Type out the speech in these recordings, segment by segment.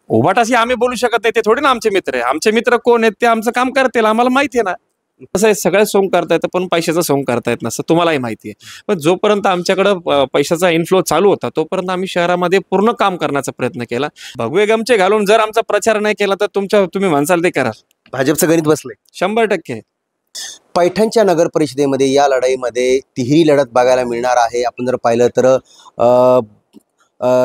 उभाटाशी आम्ही बोलू शकत नाही, ते थोडी ना आमचे मित्र आहे. आमचे मित्र कोण आहेत ते आमचं काम करतील, आम्हाला माहिती आहे ना. कसं आहे, सगळ्या सोंग करता येतं पण पैशाचा सोंग करता येत नसतं, तुम्हालाही माहिती आहे. पण जोपर्यंत आमच्याकडं पैशाचा इन्फ्लो चालू होता तोपर्यंत आम्ही शहरामध्ये पूर्ण काम करण्याचा प्रयत्न केला. भगवे गमचे घालून जर आमचा प्रचार नाही केला तर तुम्ही म्हणसाल ते करा. भाजपचं गणित बसलंय 100%. पैठणच्या नगर परिषदेमध्ये या लढाईमध्ये तिहेरी लढत बघायला मिळणार आहे. आपण जर पाहिलं तर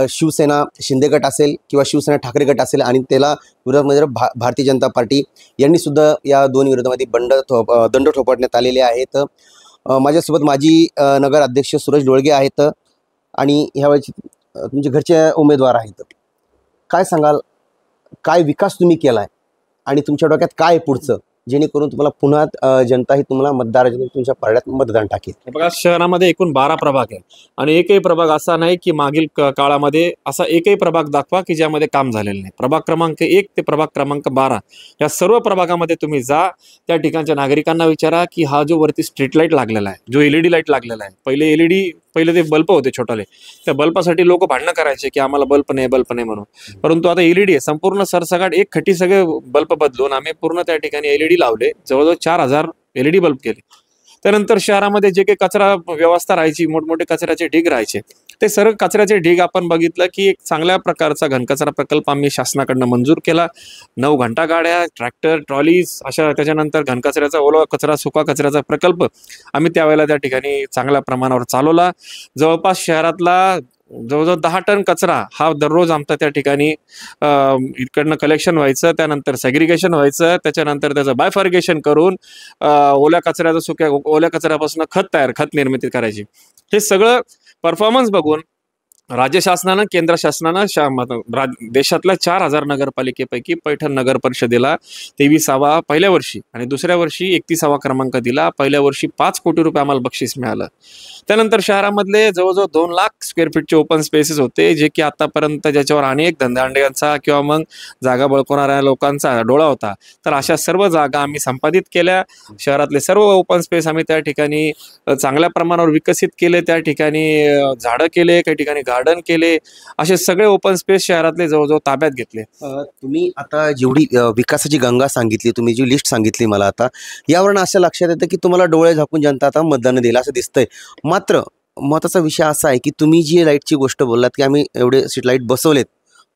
शिवसेना शिंदे गट असेल किंवा शिवसेना ठाकरे गट असेल आणि त्याला विरोधामध्ये भारतीय जनता पार्टी यांनी सुद्धा या दोन विरोधामध्ये दंड थोपटण्यात आलेले आहेत. माझ्यासोबत माजी नगर अध्यक्ष सुरेश डोळगे आहेत आणि ह्यावेळी तुमचे घरचे उमेदवार आहेत. काय सांगाल, काय विकास तुम्ही केलाय आणि तुमच्या डोक्यात काय पुढचं, जेणेकरून तुम्हाला पुन्हा जनता ही तुम्हाला मतदाराच्या तुमच्या पारड्यात मतदान टाकेल? बघा, शहरामध्ये एकूण 12 प्रभाग आहे आणि एकही प्रभाग असा नाही की मागील काळामध्ये असा एकही प्रभाग दाखवा की ज्यामध्ये काम झालेलं नाही. प्रभाग क्रमांक 1 ते प्रभाग क्रमांक 12 या सर्व प्रभागामध्ये तुम्ही जा, त्या ठिकाणच्या नागरिकांना विचारा की हा जो वरती स्ट्रीट लाईट लागलेला आहे, जो LED लाईट लागलेला आहे, पहिले ते बल्ब होते छोटाले, त्या बल्बासाठी लोक भांडणं करायचे की आम्हाला बल्ब नाही म्हणून. परंतु आता LED आहे, संपूर्ण सरसकट एक खटी सगळे बल्ब बदलून आम्ही पूर्ण त्या ठिकाणी LED लावले. जवळजवळ 4000 LED बल्ब केले. त्यानंतर शहरामध्ये जे काही कचरा व्यवस्था राहायची, मोठमोठे कचऱ्याचे ढीग राहायचे, ते सर्व कचऱ्याचे ढीग आपण बघितलं की एक चांगल्या प्रकारचा घनकचरा प्रकल्प आम्ही शासनाकडनं मंजूर केला. 9 घंटा गाड्या, ट्रॅक्टर, ट्रॉलीज अशा, त्याच्यानंतर घनकचऱ्याचा, ओला कचरा, सुका कचऱ्याचा प्रकल्प आम्ही त्यावेळेला त्या ठिकाणी चांगल्या प्रमाणावर चालवला. जवळपास शहरातला जवळजवळ 10 टन कचरा हा दररोज आमचा त्या ठिकाणी इकडनं कलेक्शन व्हायचं, त्यानंतर सेग्रिगेशन व्हायचं, त्याच्यानंतर त्याचं बायफर्गेशन करून ओल्या कचऱ्यापासून खत निर्मिती करायची. हे सगळं परफॉर्मन्स बघून राज्य शासनानं, केंद्र शासनानं देशातल्या 4000 नगरपालिकेपैकी पैठण नगर परिषदेला 23वा पहिल्या वर्षी आणि दुसऱ्या वर्षी 31वा क्रमांक दिला. पहिल्या वर्षी 5 कोटी रुपये आम्हाला बक्षीस मिळालं. त्यानंतर शहरामधले जवळजवळ 2 लाख स्क्वेअर फीटचे ओपन स्पेसेस होते, जे की आतापर्यंत ज्याच्यावर अनेक धंदांड्यांचा किंवा मग जागा बळकवणाऱ्या लोकांचा डोळा होता. तर अशा सर्व जागा आम्ही संपादित केल्या. शहरातले सर्व ओपन स्पेस आम्ही त्या ठिकाणी चांगल्या प्रमाणावर विकसित केले. त्या ठिकाणी झाडं केले, काही ठिकाणी गार्डन केले. असे सगळे ओपन स्पेस शहरातले जवळजवळ ताब्यात घेतले. तुम्ही आता जेवढी विकासाची गंगा सांगितली, तुम्ही जी लिस्ट सांगितली मला, आता यावरून असं लक्षात येतं की तुम्हाला डोळे झाकून जनता आता मतदान दिलं असं दिसतंय. मात्र महत्त्वाचा विषय असा आहे की तुम्ही जी लाईटची गोष्ट बोललात की आम्ही एवढे स्ट्रीट लाईट बसवलेत,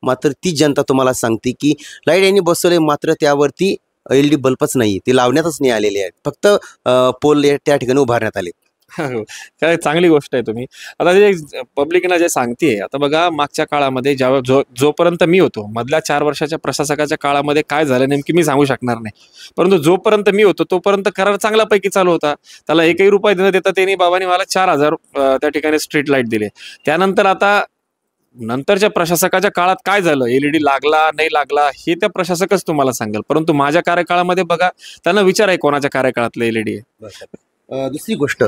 मात्र ती जनता तुम्हाला सांगते की लाईट यांनी बसवले, मात्र त्यावरती LED बल्बच नाही, ते लावण्यातच नाही आलेले आहेत, फक्त पोल त्या ठिकाणी उभारण्यात आले. काय चांगली गोष्ट आहे. तुम्ही आता जे पब्लिकना जे सांगतेय, आता बघा मागच्या काळामध्ये जोपर्यंत मी होतो, मधल्या 4 वर्षाच्या प्रशासकाच्या काळामध्ये काय झालं नेमकी मी सांगू शकणार नाही, परंतु जोपर्यंत मी होतो तोपर्यंत करार चांगल्यापैकी चालू होता. त्याला एकही रुपया न देता त्यांनी बाबांनी मला 4000 त्या ठिकाणी स्ट्रीट लाईट दिले. त्यानंतर आता नंतरच्या प्रशासकाच्या काळात काय झालं, LED लागला नाही लागला हे त्या प्रशासकच तुम्हाला सांगेल. परंतु माझ्या कार्यकाळामध्ये बघा, त्यांना विचार आहे कोणाच्या कार्यकाळातलं LED आहे. दुसरी गोष्ट,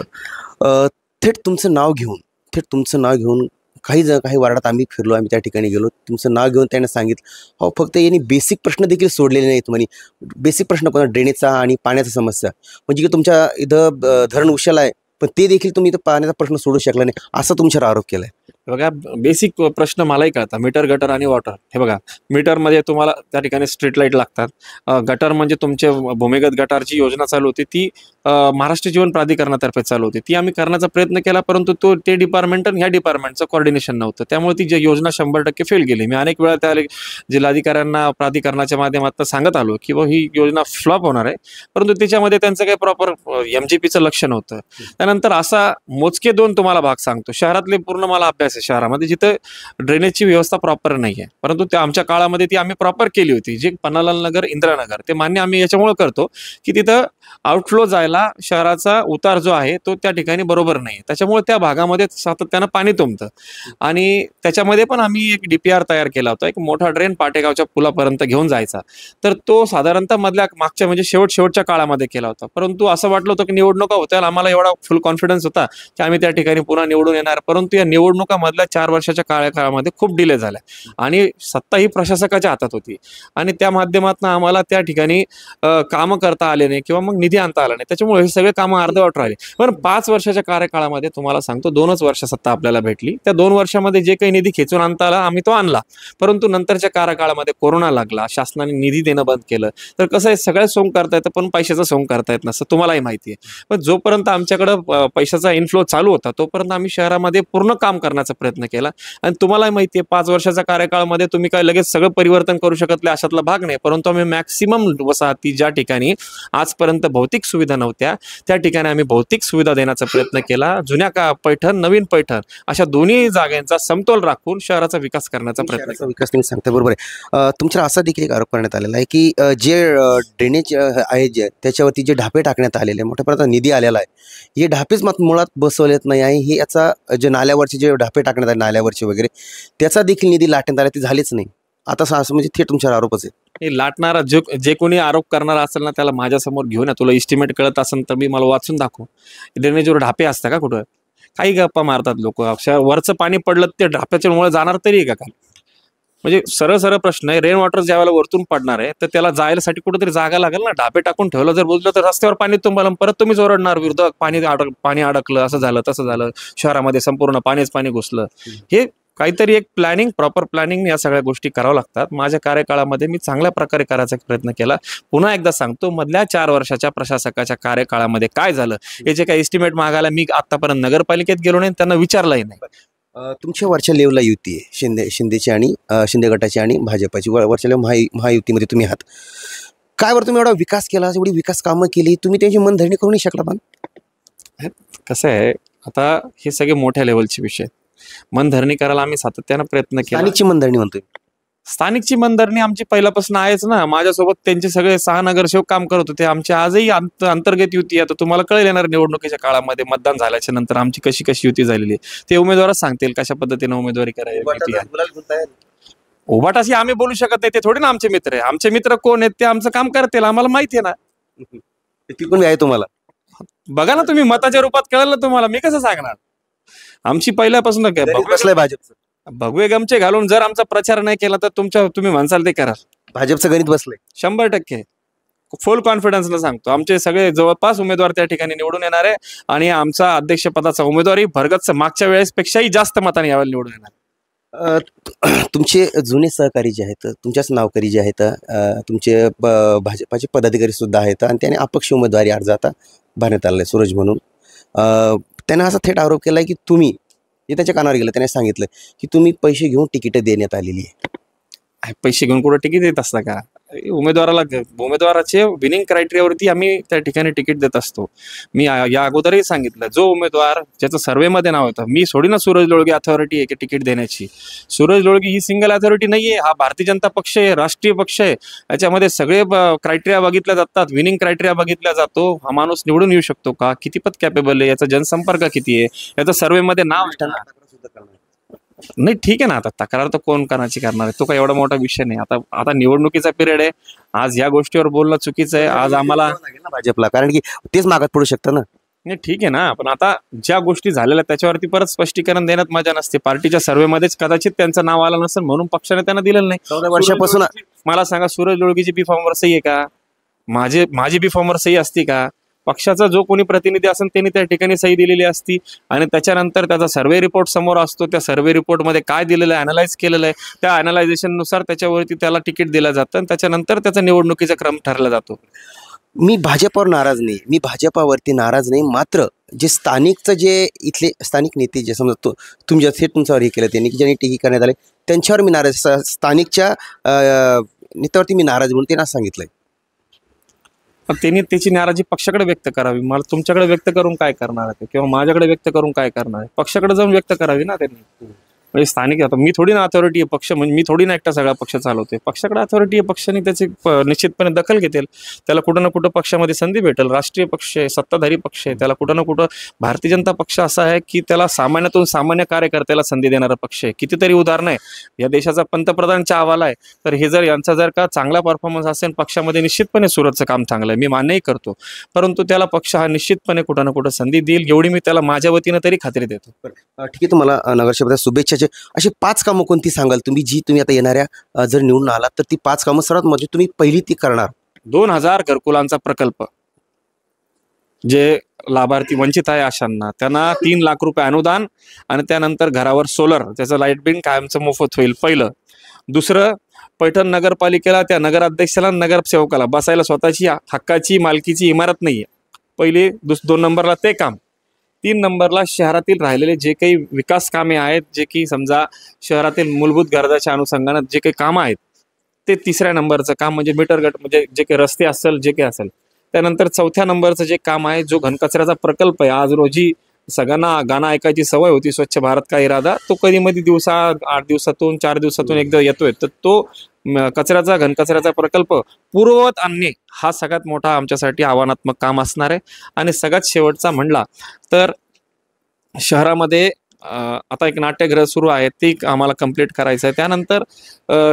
थेट तुमचं नाव घेऊन काही वार्डात आम्ही फिरलो, आम्ही त्या ठिकाणी गेलो, तुमचं नाव घेऊन त्यांना सांगितलं, हो फक्त यांनी बेसिक प्रश्न देखील सोडलेले नाहीत म्हणे. बेसिक प्रश्न कोणता? ड्रेनेजचा आणि पाण्याचा समस्या, म्हणजे की तुमच्या इथं धरण उशाला आहे पण ते देखील तुम्ही इथं पाण्याचा प्रश्न सोडू शकला नाही, असा तुमच्यावर आरोप केलाय. बघा, बेसिक प्रश्न मलाही कळतात. मीटर, गटर आणि वॉटर. हे बघा, मीटरमध्ये तुम्हाला त्या ठिकाणी स्ट्रीट लाईट लागतात. गटर म्हणजे तुमचे भूमिगत गटारची योजना चालू होती, ती महाराष्ट्र जीवन प्राधिकरणातर्फे चालू होती, ती आम्ही करण्याचा प्रयत्न केला, परंतु ते डिपार्टमेंट आणि ह्या डिपार्टमेंटचं कोऑर्डिनेशन नव्हतं, त्यामुळे ती जी योजना 100% फेल गेली. मी अनेक वेळा त्या जिल्हाधिकाऱ्यांना प्राधिकरणाच्या माध्यमातून सांगत आलो की ही योजना फ्लॉप होणार आहे, परंतु त्याच्यामध्ये त्यांचं काही प्रॉपर MGPचं लक्ष नव्हतं. त्यानंतर असा मोजके 2 तुम्हाला भाग सांगतो. शहरातले पूर्ण मला अभ्यास आहे शहरामध्ये, जिथं ड्रेनेजची व्यवस्था प्रॉपर नाही आहे, परंतु त्या आमच्या काळामध्ये ती आम्ही प्रॉपर केली होती. जे पन्नालाल नगर, इंदिरानगर, ते मान्य आम्ही याच्यामुळे करतो की तिथं आउटफ्लो जायला शहराचा उतार जो आहे तो त्या ठिकाणी बरोबर नाही, त्याच्यामुळे त्या भागामध्ये सातत्यानं पाणी तुंबतं. आणि त्याच्यामध्ये पण आम्ही एक DPR तयार केला होता, एक मोठा ड्रेन पाटेगावच्या पुलापर्यंत घेऊन जायचा. तर तो साधारणतः मागच्या म्हणजे शेवटच्या काळामध्ये केला होता. परंतु असं वाटलं होतं की निवडणुका होत्या, आम्हाला एवढा फुल कॉन्फिडन्स होता की आम्ही त्या ठिकाणी पुन्हा निवडून येणार, परंतु या निवडणुका मधल्या 4 वर्षाच्या काळामध्ये खूप डिले झाल्या आणि सत्ता ही प्रशासकाच्या हातात होती आणि त्या माध्यमातून आम्हाला त्या ठिकाणी कामं करता आले नाही किंवा मग निधी आणता आला नाही. त्याच्यामुळे हे सगळे कामं अर्धवट राहिले. पण 5 वर्षाच्या कार्यकाळामध्ये तुम्हाला सांगतो 2च वर्ष सत्ता आपल्याला भेटली. त्या 2 वर्षामध्ये जे काही निधी खेचून आणता आला आम्ही तो आणला. परंतु नंतरच्या कार्यकाळामध्ये कोरोना लागला, शासनाने निधी देणं बंद केलं. तर कसं आहे, सगळ्या सोंग करता येतं पण पैशाचं सोंग करता येत नसतं, तुम्हालाही माहिती आहे. पण जोपर्यंत आमच्याकडं पैशाचा इन्फ्लो चालू होता तोपर्यंत आम्ही शहरामध्ये पूर्ण काम करण्याचा प्रयत्न केला. आणि तुम्हालाही माहिती आहे 5 वर्षाच्या कार्यकाळामध्ये तुम्ही काय लगेच सगळं परिवर्तन करू शकत नाही अशातला भाग नाही. परंतु आम्ही मॅक्सिमम वसाहती ज्या ठिकाणी आजपर्यंत भौतिक सुविधा नव्हत्या त्या ठिकाणी आम्ही भौतिक सुविधा देण्याचा प्रयत्न केला. जुन्या पैठण, नवीन पैठण अशा दोन्ही जागांचा समतोल राखून शहराचा विकास करण्याचा प्रयत्न केला. विकास तुम्ही सांगता बरोबर आहे. तुमच्यावर असा देखील एक आरोप करण्यात आलेला आहे की जे ड्रेनेज आहे जे त्याच्यावरती जे ढापे टाकण्यात आलेले मोठ्या प्रमाणात निधी आलेला आहे, हे ढापेच मुळात बसवलेत नाही आहे. हे याचा जे नाल्यावरचे जे ढापे टाकण्यात आले नाल्यावरचे वगैरे त्याचा देखील निधी लाटण्यात आला, ते झालेच नाही. आता असं म्हणजे थेट तुमच्यावर आरोपच आहे. हे लाटणारा जे कोणी आरोप करणारा असेल ना त्याला माझ्यासमोर घेऊन या. तुला इस्टिमेट कळत असेल तर मी मला वाचून दाखव. ड्रेनेजवर ढापे असतात का कुठं? काही गप्पा मारतात लोक. वरचं पाणी पडलं ते ढाप्याच्या मुळे जाणार तरी आहे का? म्हणजे सरळ सरळ प्रश्न आहे. रेन वॉटर ज्या वेळेला वरतून पडणार आहे तर त्याला जायसाठी कुठेतरी जागा लागेल ना. ढापे टाकून ठेवलं जर बोललं तर रस्त्यावर पाणी तुम्हाला परत तुम्हीच ओरडणार विरोधक, पाणी अडकलं, असं झालं तसं झालं, शहरामध्ये संपूर्ण पाणीच पाणी घुसलं. हे काहीतरी एक प्लॅनिंग, प्रॉपर प्लॅनिंग या सगळ्या गोष्टी कराव्या लागतात. माझ्या कार्यकाळामध्ये मी चांगल्या प्रकारे करायचा प्रयत्न केला. पुन्हा एकदा सांगतो, मधल्या 4 वर्षाच्या प्रशासकाच्या कार्यकाळामध्ये काय झालं हे जे काही एस्टिमेट मागायला मी आतापर्यंत नगरपालिकेत गेलो नाही, त्यांना विचारलंही नाही. तुमच्या वरच्या लेवलला युती आहे शिंदेची आणि शिंदे गटाची आणि भाजपाची. वरच्या लेवल महायुतीमध्ये तुम्ही आहात. काय बरं तुम्ही एवढा विकास केला, एवढी विकास कामं केली, तुम्ही त्यांची मनधरणी करू नाही शकला? पण कसं आहे, आता हे सगळे मोठ्या लेवलचे विषय आहेत. मनधरणी करायला आम्ही सातत्यानं प्रयत्न केला. स्थानिकची मनधरणी म्हणतोय. स्थानिकची मनधरणी आमची पहिल्यापासून आहेच ना. माझ्यासोबत त्यांचे सगळे 6 नगरसेवक काम करत होते. आमची आजही अंतर्गत युती. आता तुम्हाला कळेल येणार निवडणुकीच्या काळामध्ये मतदान झाल्याच्या नंतर आमची कशी कशी युती झालेली आहे ते उमेदवारच सांगतील कशा पद्धतीने उमेदवारी करायची. उभाटाशी आम्ही बोलू शकत नाही, ते थोडे ना आमचे मित्र आहे. आमचे मित्र कोण आहेत ते आमचं काम करतील, आम्हाला माहिती आहे ना. ती पण आहे तुम्हाला बघा ना तुम्ही, मताच्या रूपात कळलं ना तुम्हाला, मी कसं सांगणार. आमची पहिल्यापासून बसलाय भाजपचं भगवे गमचे घालून जर आमचा प्रचार नाही केला तर तुम्ही म्हणसाल ते करा. भाजपचं गणित बसलंय 100%. फुल कॉन्फिडन्सनं सांगतो, आमचे सगळे जवळपास उमेदवार त्या ठिकाणी निवडून येणार आहे आणि आमचा अध्यक्षपदाचा उमेदवारही भरगतच मागच्या वेळेस पेक्षाही जास्त मतांनी यावेळी निवडून येणार. तुमचे जुने सहकारी जे आहेत, तुमच्याच नावकरी जे आहेत, तुमचे भाजपाचे पदाधिकारी सुद्धा आहेत आणि त्याने अपक्ष उमेदवारी अर्ज आता भरण्यात आलाय सूरज म्हणून. त्याने असा थेट आरोप केलाय की तुम्ही, हे त्याच्या कानावर गेलं, त्याने सांगितलं की तुम्ही पैसे घेऊन तिकीट देण्यात आलेली आहे. पैसे घेऊन कुठं तिकीट देत असता का? उमेदवाराचे विनिंग क्रायटेरियावरती आम्ही त्या ठिकाणी तिकीट देत असतो. मी या अगोदरही सांगितलं, जो उमेदवार ज्याचं सर्व्हेमध्ये नाव होतं, मी सोडी ना सूरज लोळगे अथॉरिटी आहे की तिकीट देण्याची. सूरज लोळगे ही सिंगल अथॉरिटी नाहीये, हा भारतीय जनता पक्ष आहे, राष्ट्रीय पक्ष आहे. याच्यामध्ये सगळे क्रायटेरिया बघितल्या जातात, विनिंग क्रायटेरिया बघितला जातो. हा माणूस निवडून येऊ शकतो का, कितीपत कॅपेबल आहे, याचा जनसंपर्क किती आहे, याचा सर्व्हेमध्ये नाव नाही. ठीक आहे ना, आता तक्रार तर कोण करणार आहे, तो काही एवढा मोठा विषय नाही. आता निवडणुकीचा पिरियड आहे. आज या गोष्टीवर बोलणं चुकीचं आहे. आज आम्हाला भाजपला, कारण की तेच मागात पडू शकतं ना. नाही ठीक आहे ना, पण आता ज्या गोष्टी झालेल्या त्याच्यावरती परत स्पष्टीकरण देण्यात मजा नसते. पार्टीच्या सर्व्हेमध्येच कदाचित त्यांचं नाव आलं नसेल म्हणून पक्षाने त्यांना दिलेलं नाही. 14 वर्षापासून मला सांगा, सूरज लोळगीची बी फॉर्मवर सही आहे का? माझी बी फॉर्मवर सही असती का? पक्षाचा जो कोणी प्रतिनिधी असेल त्यांनी त्या ठिकाणी सही दिलेली असती आणि त्याच्यानंतर त्याचा सर्व्हे रिपोर्ट समोर असतो. त्या सर्व्हे रिपोर्टमध्ये काय दिलेलं आहे, अनालाइज केलेलं आहे, त्या अनालायझेशननुसार त्याच्यावरती त्याला तिकीट दिलं जातं आणि त्याच्यानंतर त्याचा निवडणुकीचा क्रम ठरला जातो. मी भाजपावर नाराज नाही, मी भाजपावरती नाराज नाही. मात्र जे स्थानिकचं जे इथले स्थानिक नेते जे समजा तुम्ही जे थेट तुमच्यावर हे केलं त्यांनी की ज्यांनी टीका करण्यात आले त्यांच्यावर मी नाराज, स्थानिकच्या नेत्यावरती मी नाराज म्हणून त्यांना सांगितलंय. त्यांनी त्याची नाराजी पक्षाकडे व्यक्त करावी. मला तुमच्याकडे व्यक्त करून काय करणार आहे किंवा माझ्याकडे व्यक्त करून काय करणार आहे? पक्षाकडे जाऊन व्यक्त करावी ना त्यांनी. म्हणजे स्थानिक आता मी थोडी ना अथॉरिटी आहे पक्ष, म्हणजे मी थोडी ना एकटा सगळा पक्ष चालवते. पक्षाकडे अथॉरिटी आहे, पक्षाने त्याची निश्चितपणे दखल घेतील. त्याला कुठं ना कुठं पक्षामध्ये संधी भेटेल. राष्ट्रीय पक्ष आहे, सत्ताधारी पक्ष आहे, त्याला कुठं ना कुठं भारतीय जनता पक्ष असा आहे की त्याला सामान्यातून सामान्य कार्यकर्त्याला संधी देणारा पक्ष आहे. कितीतरी उदाहरणं आहे. या देशाचा पंतप्रधानच्या हवाला आहे. तर हे जर यांचा जर का चांगला परफॉर्मन्स असेल पक्षामध्ये, निश्चितपणे सुरतचं काम चांगलं आहे, मी मान्यही करतो. परंतु त्याला पक्ष हा निश्चितपणे कुठं ना कुठं संधी देईल, एवढी मी त्याला माझ्या वतीनं तरी खात्री देतो. ठीक आहे, तुम्हाला नगरसेवक शुभेच्छाचे अशी 5 कामं कोणती सांगाल तुम्ही, जी तुम्ही आता येणाऱ्या जर निवडून आलात तर ती 5 कामं सर्वात म्हणजे तुम्ही पहिली ती करणार? 2000 घरकुलांचा प्रकल्प, जे लाभार्थी वंचित आहे अशांना त्यांना 3 लाख रुपये अनुदान आणि त्यानंतर घरावर सोलर, त्याचं लाईट बिल कायमचं मोफत होईल, पहिलं. दुसरं, पैठण नगरपालिकेला त्या नगराध्यक्षाला नगरसेवकाला बसायला स्वतःची हक्काची मालकीची इमारत नाही आहे, पहिली. 2 नंबरला ते काम. 3 नंबरला शहरातील राहिलेले जे काही विकास कामे आहेत, जे की समजा शहरातील मूलभूत गरजाच्या अनुषंगानं जे काही कामं आहेत, ते 3ऱ्या नंबरचं काम म्हणजे मीटर गट, म्हणजे जे काही रस्ते असेल, जे काही असेल. त्यानंतर 4थ्या नंबरचं जे काम आहे, जो घनकचऱ्याचा प्रकल्प आहे. आज रोजी सगळ्यांना गाणं ऐकायची सवय होती, स्वच्छ भारत का इरादा, तो कधी मध्ये 8 दिवसातून 4 दिवसातून एकदा येतोय. तर तो घनकचऱ्याचा प्रकल्प पूर्ववत आणणे हा सगळ्यात मोठा आमच्यासाठी आव्हानात्मक काम असणार आहे. आणि सगळ्यात शेवटचा म्हणला तर शहरामध्ये आता एक नाट्यगृह सुरू आहे, ते आम्हाला कंप्लीट करायचं आहे. त्यानंतर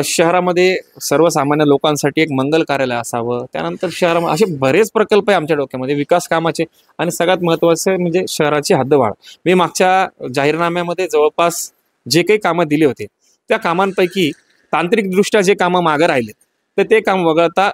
शहरामध्ये सर्वसामान्य लोकांसाठी एक मंगल कार्यालय असावं. त्यानंतर शहरामध्ये असे बरेच प्रकल्प आहे आमच्या डोक्यामध्ये विकास कामाचे. आणि सगळ्यात महत्त्वाचं म्हणजे शहराची हद्दवाढ. मी मागच्या जाहीरनाम्यामध्ये जवळपास जे काही कामं दिली होते, त्या कामांपैकी तांत्रिकदृष्ट्या जे कामं मागं राहिले, तर ते काम वगळता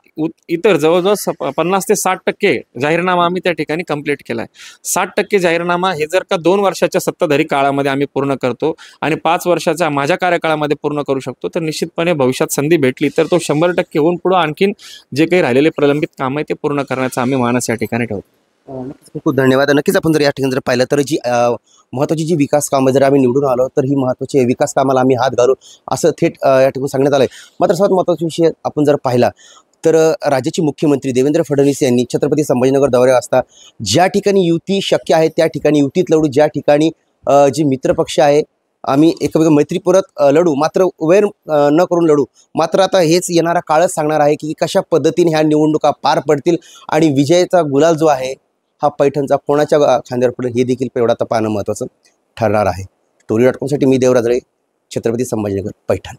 इतर जवळजवळ 50 ते 60% जाहीरनामा आम्ही त्या ठिकाणी कंप्लीट केला आहे. 60% जाहीरनामा हे जर का 2 वर्षाच्या सत्ताधारी काळामध्ये आम्ही पूर्ण करतो आणि 5 वर्षाच्या माझ्या कार्यकाळामध्ये पूर्ण करू शकतो, तर निश्चितपणे भविष्यात संधी भेटली तर तो 100% होऊन पुढं आणखीन जे काही राहिलेले प्रलंबित काम आहे ते पूर्ण करण्याचा आम्ही मानस या ठिकाणी ठेवतो. खूप खूप धन्यवाद. नक्कीच आपण जर या ठिकाणी जर पाहिलं तर जी महत्त्वाची जी विकास कामं जर आम्ही निवडून आलो तर ही महत्त्वाची विकास कामाला आम्ही हात घालू असं थेट या ठिकाणी सांगण्यात आलं आहे. मात्र सर्वात महत्त्वाचा विषय आपण जर पाहिला तर राज्याचे मुख्यमंत्री देवेंद्र फडणवीस यांनी छत्रपती संभाजीनगर दौऱ्यावर असता ज्या ठिकाणी युती शक्य आहे त्या ठिकाणी युतीत लढू, ज्या ठिकाणी जे मित्रपक्ष आहे आम्ही एकमेक मैत्रीपूर्वक लढू, मात्र वैर न करून लढू. मात्र आता हेच येणारा काळच सांगणार आहे की कशा पद्धतीने ह्या निवडणुका पार पडतील आणि विजयाचा गुलाल जो आहे हा पैठणचा कोणाच्या खांद्यावर पडेल हे देखील एवढा आता पाहणं महत्त्वाचं ठरणार आहे. story.com साठी मी देवराज रे, छत्रपती संभाजीनगर, पैठण.